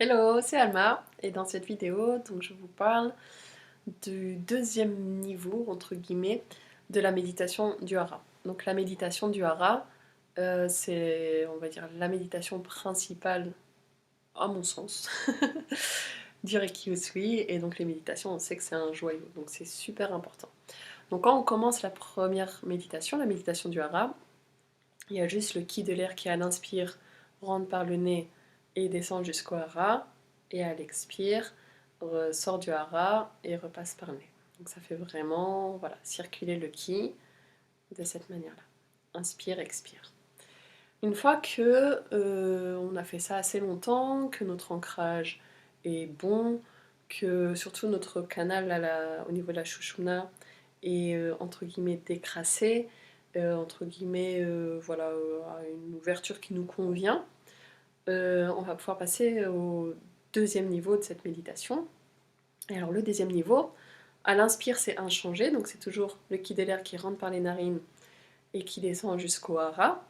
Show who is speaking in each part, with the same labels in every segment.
Speaker 1: Hello, c'est Alma et dans cette vidéo, je vous parle du deuxième niveau, entre guillemets, de la méditation du hara. Donc la méditation du hara, c'est, on va dire, la méditation principale, à mon sens, du Reiki Usui. Et donc les méditations, on sait que c'est un joyau, donc c'est super important. Donc quand on commence la première méditation, la méditation du hara, il y a juste le ki de l'air qui à l'inspire rentre par le nez et descend jusqu'au hara, et à l'expire sort du hara et repasse par le nez. Donc ça fait vraiment voilà, circuler le ki de cette manière-là. Inspire, expire. Une fois que on a fait ça assez longtemps, que notre ancrage est bon, que surtout notre canal au niveau de la Shushumna est entre guillemets décrassé, entre guillemets voilà, à une ouverture qui nous convient, on va pouvoir passer au deuxième niveau de cette méditation. Et alors le deuxième niveau, à l'inspire c'est inchangé, donc c'est toujours le ki de l'air qui rentre par les narines et qui descend jusqu'au hara.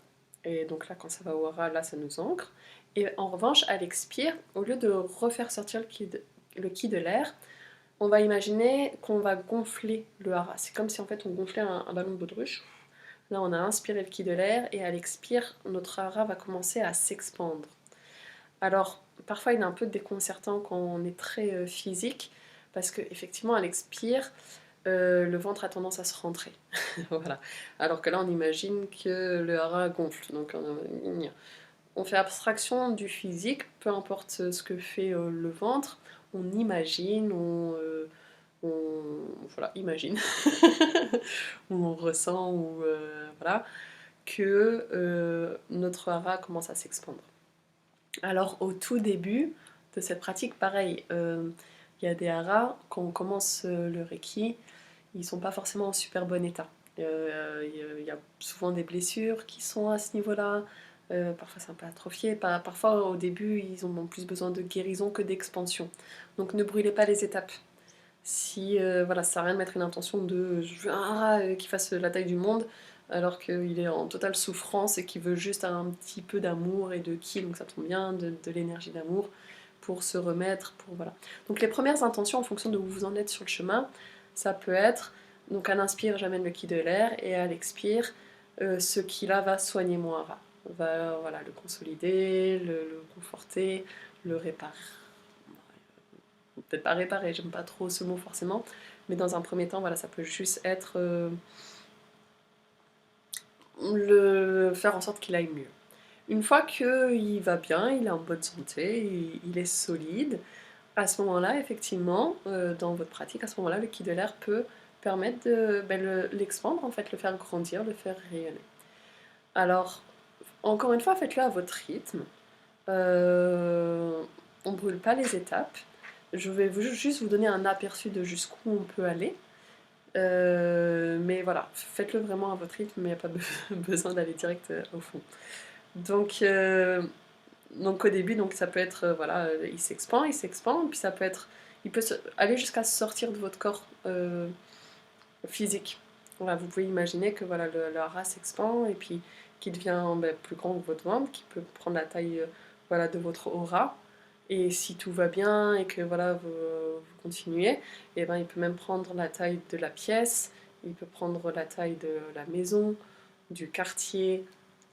Speaker 1: Et donc là, quand ça va au hara, là, ça nous ancre. Et en revanche, à l'expire, au lieu de refaire sortir le ki de l'air, on va imaginer qu'on va gonfler le hara. C'est comme si en fait on gonflait un ballon de baudruche. Là, on a inspiré le ki de l'air et à l'expire, notre hara va commencer à s'expandre. Alors, parfois, il est un peu déconcertant quand on est très physique, parce qu'effectivement, à l'expire, le ventre a tendance à se rentrer. Voilà. Alors que là, on imagine que le hara gonfle. Donc, on fait abstraction du physique, peu importe ce que fait le ventre. On imagine, voilà, imagine, ou on ressent, ou voilà, que notre hara commence à s'expandre. Alors, au tout début de cette pratique, pareil, il y a des haras, quand on commence le reiki, ils sont pas forcément en super bon état. Il y a souvent des blessures qui sont à ce niveau-là. Parfois c'est un peu atrophié. Parfois au début ils ont plus besoin de guérison que d'expansion. Donc ne brûlez pas les étapes. Si voilà, ça sert à rien de mettre une intention de je veux un rat qui fasse la taille du monde alors qu'il est en totale souffrance et qu'il veut juste un petit peu d'amour et de ki, donc ça tombe bien, de l'énergie d'amour pour se remettre, pour voilà. Donc les premières intentions en fonction de où vous en êtes sur le chemin, ça peut être donc à l'inspire j'amène le ki de l'air et à l'expire ce ki là va soigner mon hara, va voilà, le consolider, le conforter, le réparer, peut-être pas réparer, j'aime pas trop ce mot forcément, mais dans un premier temps, voilà, ça peut juste être le faire en sorte qu'il aille mieux. Une fois qu'il va bien, il est en bonne santé, il est solide, à ce moment-là, effectivement, dans votre pratique, à ce moment-là, le ki de l'air peut permettre de l'expandre, en fait, le faire grandir, le faire rayonner. Alors, encore une fois, faites-le à votre rythme. On ne brûle pas les étapes. Je vais juste vous donner un aperçu de jusqu'où on peut aller. Mais voilà, faites-le vraiment à votre rythme, mais il n'y a pas besoin d'aller direct au fond. Donc, au début, donc, ça peut être, voilà, il s'expand, puis ça peut être, il peut aller jusqu'à sortir de votre corps physique. Voilà, vous pouvez imaginer que voilà, le hara s'expand et puis qui devient plus grand que votre ventre, qui peut prendre la taille voilà, de votre aura. Et si tout va bien et que voilà, vous continuez, et ben, il peut même prendre la taille de la pièce, il peut prendre la taille de la maison, du quartier,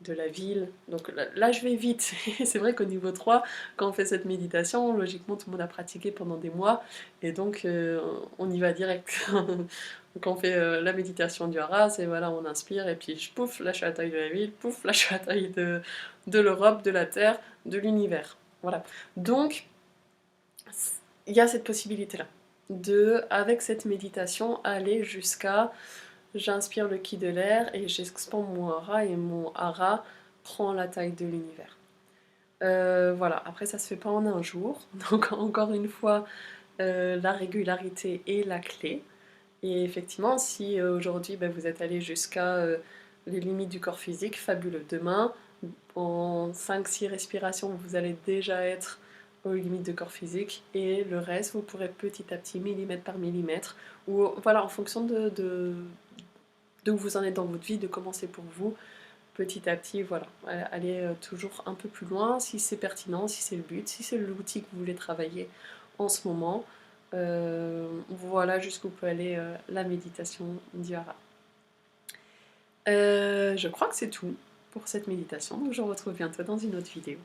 Speaker 1: de la ville. Donc là je vais vite. C'est vrai qu'au niveau 3, quand on fait cette méditation, logiquement tout le monde a pratiqué pendant des mois, et donc on y va direct. Quand on fait la méditation du hara, c'est voilà, on inspire, et puis pouf, là je suis à la taille de la ville, pouf, là je suis à la taille de l'Europe, de la Terre, de l'univers. Voilà. Donc, il y a cette possibilité-là, de, avec cette méditation, aller jusqu'à j'inspire le ki de l'air et j'expande mon hara et mon hara prend la taille de l'univers. Voilà, après ça se fait pas en un jour, donc encore une fois, la régularité est la clé. Et effectivement, si aujourd'hui vous êtes allé jusqu'à les limites du corps physique, fabuleux. Demain, en 5-6 respirations, vous allez déjà être aux limites de corps physique, et le reste, vous pourrez petit à petit, millimètre par millimètre, ou voilà, en fonction de où vous en êtes dans votre vie, de comment c'est pour vous, petit à petit, voilà, aller toujours un peu plus loin, si c'est pertinent, si c'est le but, si c'est l'outil que vous voulez travailler en ce moment. Voilà jusqu'où peut aller la méditation dhyara. Je crois que c'est tout pour cette méditation, donc je vous retrouve bientôt dans une autre vidéo.